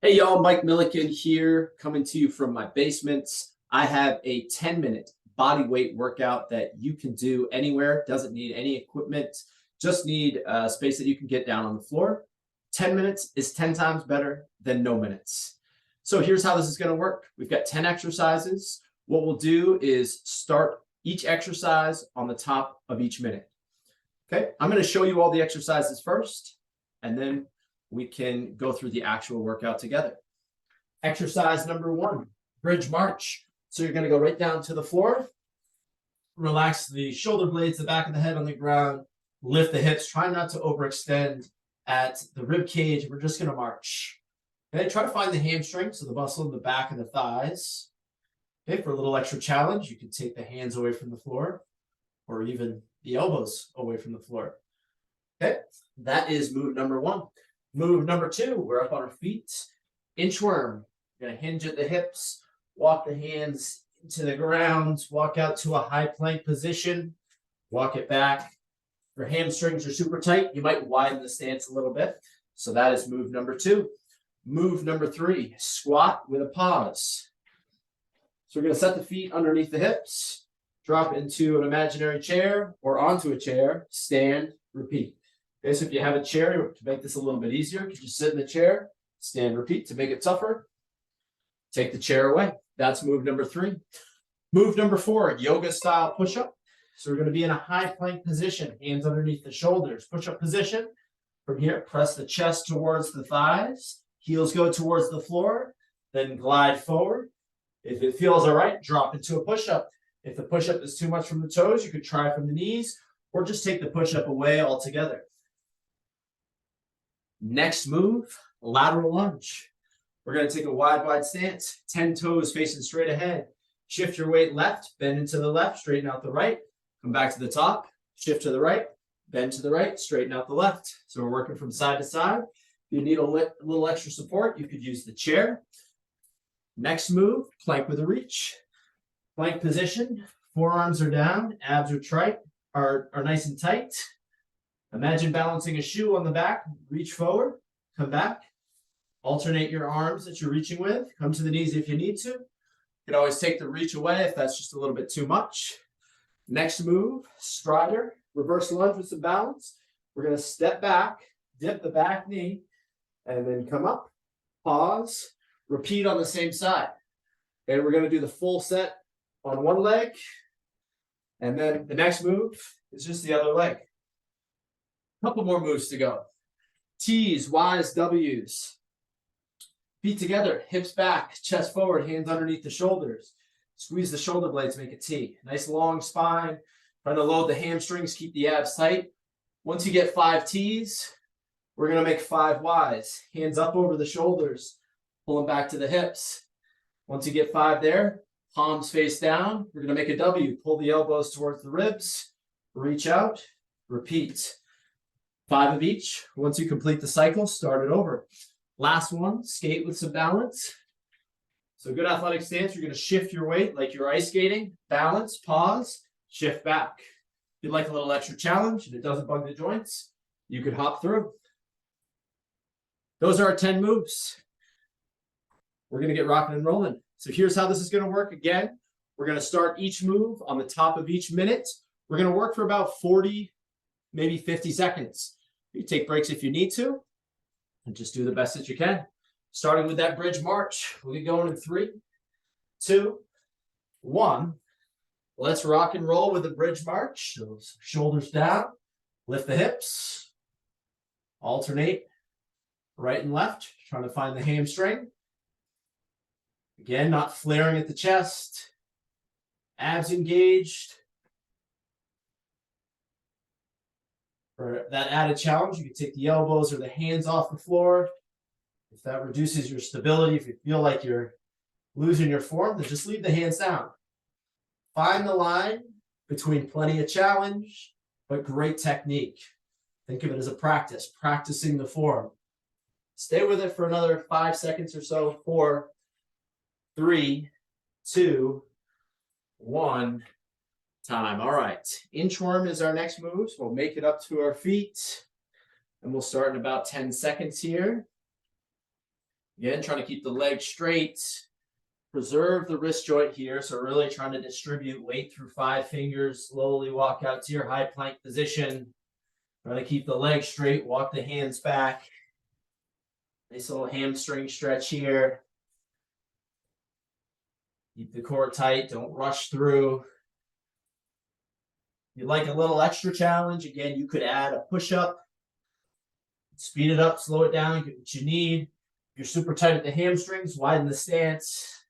Hey y'all, Mike Milliken here, coming to you from my basement. I have a 10-minute body weight workout that you can do anywhere. Doesn't need any equipment, just need space that you can get down on the floor. 10 minutes is 10 times better than no minutes. So here's how this is going to work. We've got 10 exercises. What we'll do is start each exercise on the top of each minute. Okay, I'm going to show you all the exercises first, and then we can go through the actual workout together. Exercise number 1, bridge march. So you're going to go right down to the floor, relax the shoulder blades, the back of the head on the ground, lift the hips, try not to overextend at the rib cage. We're just going to march. Okay, try to find the hamstring, so the muscle in the back of the thighs. Okay, for a little extra challenge, you can take the hands away from the floor or even the elbows away from the floor. Okay, that is move number 1. Move number 2, we're up on our feet. Inchworm. You're going to hinge at the hips, walk the hands into the ground, walk out to a high plank position, walk it back. If your hamstrings are super tight, you might widen the stance a little bit. So that is move number 2. Move number 3, squat with a pause. So we're going to set the feet underneath the hips, drop into an imaginary chair or onto a chair, stand, repeat. Okay, so if you have a chair, to make this a little bit easier, you can just sit in the chair, stand, repeat. To make it tougher, take the chair away. That's move number 3. Move number 4, yoga style push-up. So we're going to be in a high plank position, hands underneath the shoulders. Push-up position. From here, press the chest towards the thighs. Heels go towards the floor. Then glide forward. If it feels all right, drop into a push-up. If the push-up is too much from the toes, you could try from the knees or just take the push-up away altogether. Next move, lateral lunge. We're going to take a wide stance, 10 toes facing straight ahead. Shift your weight left, bend into the left, straighten out the right. Come back to the top, shift to the right, bend to the right, straighten out the left. So we're working from side to side. If you need a little extra support, you could use the chair. Next move, plank with a reach. Plank position, forearms are down, abs are nice and tight. Imagine balancing a shoe on the back, reach forward, come back, alternate your arms that you're reaching with, come to the knees if you need to. You can always take the reach away if that's just a little bit too much. Next move, strider, reverse lunge with some balance. We're going to step back, dip the back knee, and then come up, pause, repeat on the same side. And we're going to do the full set on one leg, and then the next move is just the other leg. Couple more moves to go. T's, Y's, W's. Feet together, hips back, chest forward, hands underneath the shoulders. Squeeze the shoulder blades, make a T. Nice long spine. Trying to load the hamstrings, keep the abs tight. Once you get 5 T's, we're going to make 5 Y's. Hands up over the shoulders, pull them back to the hips. Once you get 5 there, palms face down. We're going to make a W. Pull the elbows towards the ribs. Reach out. Repeat. 5 of each. Once you complete the cycle, start it over. Last one, skate with some balance. So good athletic stance. You're going to shift your weight like you're ice skating. Balance, pause, shift back. If you'd like a little extra challenge and it doesn't bug the joints, you could hop through. Those are our 10 moves. We're going to get rocking and rolling. So here's how this is going to work. Again, we're going to start each move on the top of each minute. We're going to work for about 40, maybe 50 seconds. You take breaks if you need to, and just do the best that you can. Starting with that bridge march. We'll get going in 3, 2, 1. Let's rock and roll with the bridge march. So shoulders down, lift the hips, alternate right and left, trying to find the hamstring. Again, not flaring at the chest, abs engaged. For that added challenge, you can take the elbows or the hands off the floor. If that reduces your stability, if you feel like you're losing your form, then just leave the hands down. Find the line between plenty of challenge, but great technique. Think of it as a practice, practicing the form. Stay with it for another 5 seconds or so. 4, 3, 2, 1. Time. All right. Inchworm is our next move. So we'll make it up to our feet. And we'll start in about 10 seconds here. Again, trying to keep the leg straight. Preserve the wrist joint here. So really trying to distribute weight through 5 fingers. Slowly walk out to your high plank position. Try to keep the leg straight. Walk the hands back. Nice little hamstring stretch here. Keep the core tight. Don't rush through. If you'd like a little extra challenge, again, you could add a push-up. Speed it up, slow it down, get what you need. If you're super tight at the hamstrings, widen the stance.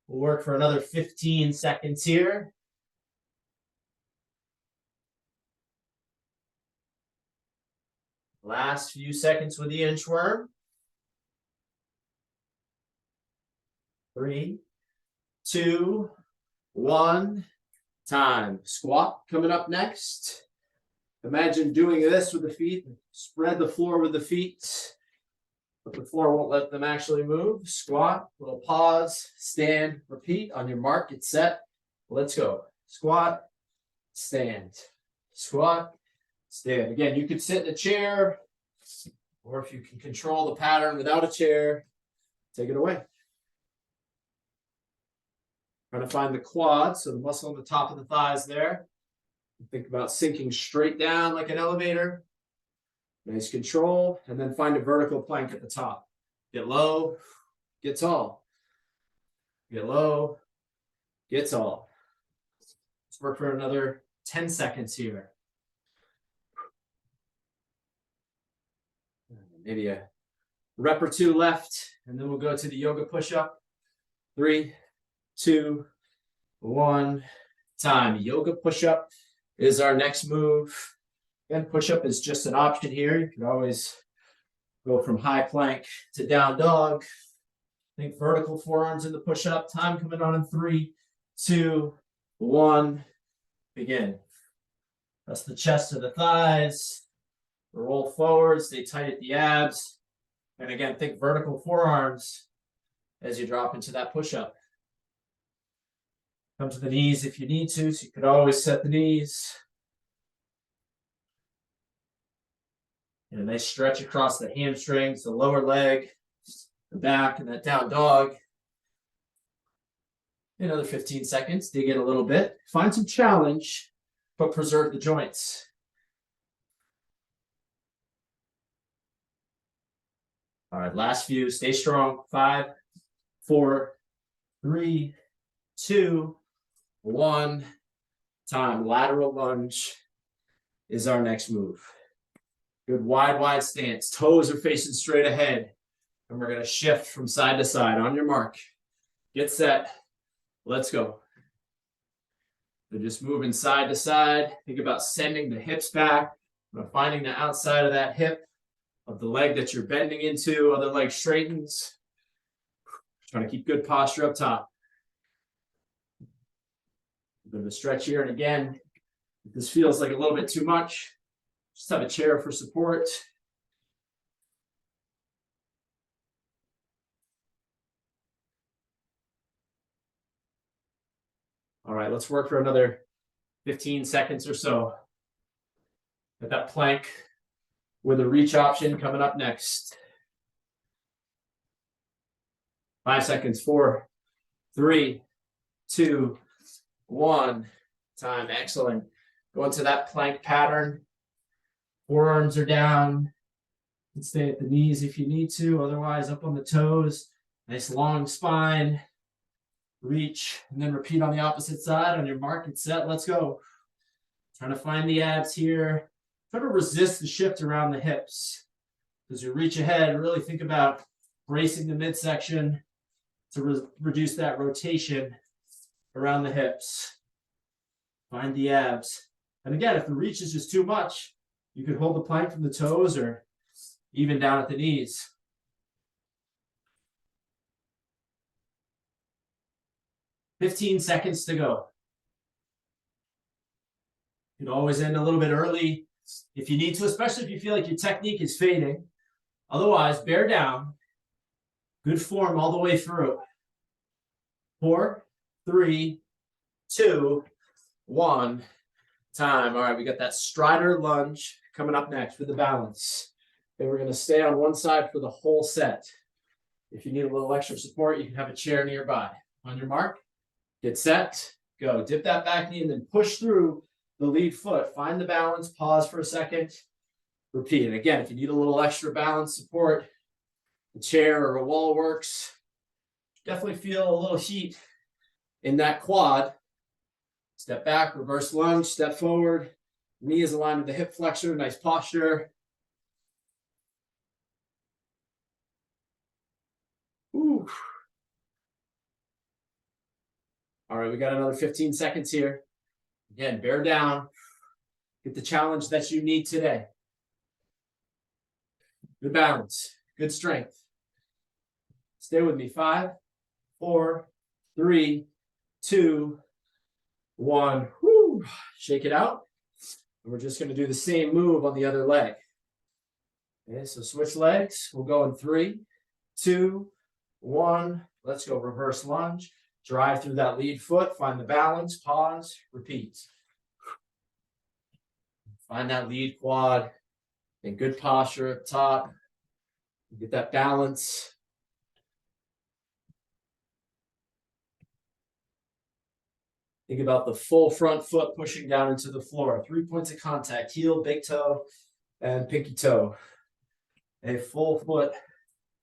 We'll work for another 15 seconds here. Last few seconds with the inchworm. 3, 2, 1. Time. Squat coming up next. Imagine doing this with the feet. Spread the floor with the feet, but the floor won't let them actually move. Squat, little pause, stand, repeat. On your mark, get set. Let's go. Squat, stand. Squat, stand. Again, you could sit in a chair, or if you can control the pattern without a chair, take it away. Trying to find the quad, so the muscle on the top of the thighs there. Think about sinking straight down like an elevator. Nice control, and then find a vertical plank at the top. Get low, get tall. Get low, get tall. Let's work for another 10 seconds here. Maybe a rep or 2 left, and then we'll go to the yoga push-up. 3, 2, 1. Time. Yoga push-up is our next move. Again, push-up is just an option here. You can always go from high plank to down dog. Think vertical forearms in the push-up. Time coming on in 3, 2, 1. Begin. Press the chest to the thighs. Roll forward. Stay tight at the abs. And again, think vertical forearms as you drop into that push-up. Come to the knees if you need to, so you could always set the knees. And a nice stretch across the hamstrings, the lower leg, the back, and that down dog. Another 15 seconds, dig in a little bit. Find some challenge, but preserve the joints. All right, last few, stay strong. 5, 4, 3, 2, 1. Time. Lateral lunge is our next move. Good wide stance. Toes are facing straight ahead. And we're going to shift from side to side. On your mark. Get set. Let's go. So just moving side to side. Think about sending the hips back. Finding the outside of that hip of the leg that you're bending into. Other leg straightens. Trying to keep good posture up top. A bit of a stretch here. And again, if this feels like a little bit too much, just have a chair for support. All right, let's work for another 15 seconds or so. Got that plank with a reach option coming up next. 5 seconds. 4, 3, 2, 1. Time. Excellent. Go into that plank pattern. Forearms are down. You can stay at the knees if you need to. Otherwise, up on the toes. Nice long spine. Reach. And then repeat on the opposite side. On your mark and set. Let's go. Trying to find the abs here. Try to resist the shift around the hips. As you reach ahead, really think about bracing the midsection to reduce that rotation around the hips. Find the abs. And again, if the reach is just too much, you could hold the plank from the toes or even down at the knees. "15 seconds to go. You can always end a little bit early if you need to, especially if you feel like your technique is fading. Otherwise, bear down. Good form all the way through. 4, 3, 2, 1. Time. All right, we got that strider lunge coming up next with the balance. And we're going to stay on one side for the whole set. If you need a little extra support, you can have a chair nearby. On your mark, get set, go. Dip that back knee and then push through the lead foot. Find the balance, pause for a second, repeat. And again, if you need a little extra balance support, a chair or a wall works. Definitely feel a little heat in that quad. Step back, reverse lunge, step forward. Knee is aligned with the hip flexor, nice posture. Ooh. All right, we got another 15 seconds here. Again, bear down. Get the challenge that you need today. Good balance, good strength. Stay with me. 5, 4, 3, 2, 1. Woo. Shake it out. And we're just going to do the same move on the other leg. Okay, so switch legs. We'll go in 3, 2, 1. Let's go. Reverse lunge. Drive through that lead foot. Find the balance. Pause. Repeat. Find that lead quad. And good posture up top. Get that balance. Think about the full front foot pushing down into the floor. 3 points of contact, heel, big toe, and pinky toe. A full foot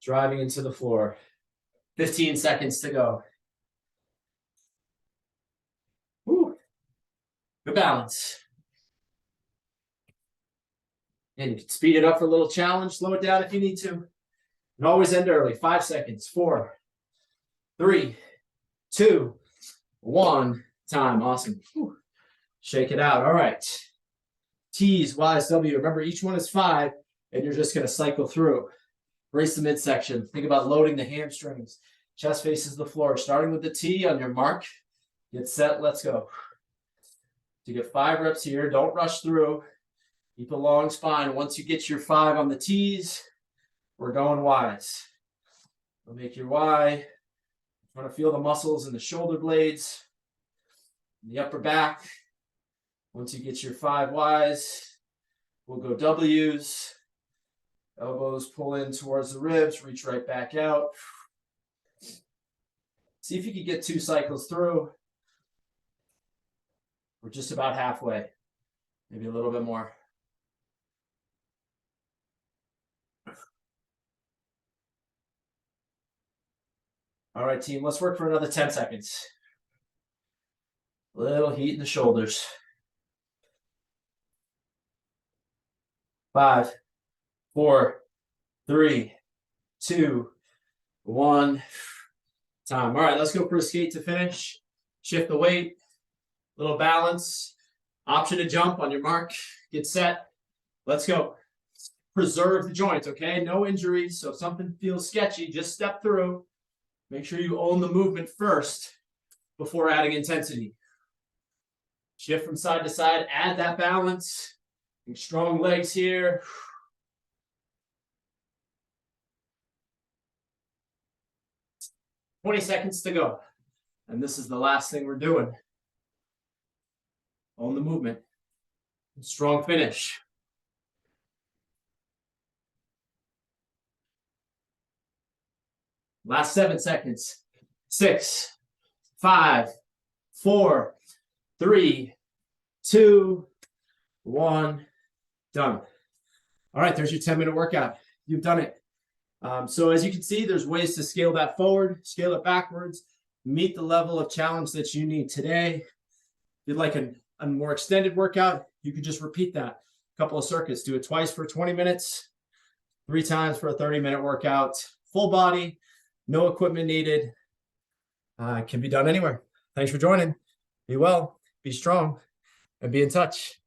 driving into the floor. 15 seconds to go. Woo. Good balance. And you can speed it up for a little challenge. Slow it down if you need to. And always end early. 5 seconds. 4, 3, 2, 1. Time. Awesome. Whew. Shake it out. All right. T's, Y's, W. Remember, each one is 5, and you're just going to cycle through. Brace the midsection. Think about loading the hamstrings. Chest faces the floor. Starting with the T on your mark. Get set. Let's go. You get 5 reps here. Don't rush through. Keep a long spine. Once you get your 5 on the T's, we're going Y's. We'll make your Y. Trying to feel the muscles in the shoulder blades. The upper back. Once you get your 5 Ys, we'll go W's. Elbows pull in towards the ribs, reach right back out. See if you can get 2 cycles through. We're just about halfway, maybe a little bit more. All right, team, let's work for another 10 seconds. Little heat in the shoulders. 5, 4, 3, 2, 1. Time. All right, let's go for a skate to finish. Shift the weight. Little balance. Option to jump on your mark. Get set. Let's go. Preserve the joint, okay? No injuries. So if something feels sketchy, just step through. Make sure you own the movement first before adding intensity. Shift from side to side, add that balance. Strong legs here. 20 seconds to go. And this is the last thing we're doing. Own the movement. Strong finish. Last 7 seconds. 6, 5, 4, 3, 2, 1. Done. All right, there's your 10-minute workout. You've done it. So as you can see, there's ways to scale that forward, scale it backwards, meet the level of challenge that you need today. If you'd like a more extended workout, you could just repeat that. A couple of circuits. Do it twice for 20 minutes, 3 times for a 30-minute workout. Full body, no equipment needed. It can be done anywhere. Thanks for joining. Be well, be strong, and be in touch.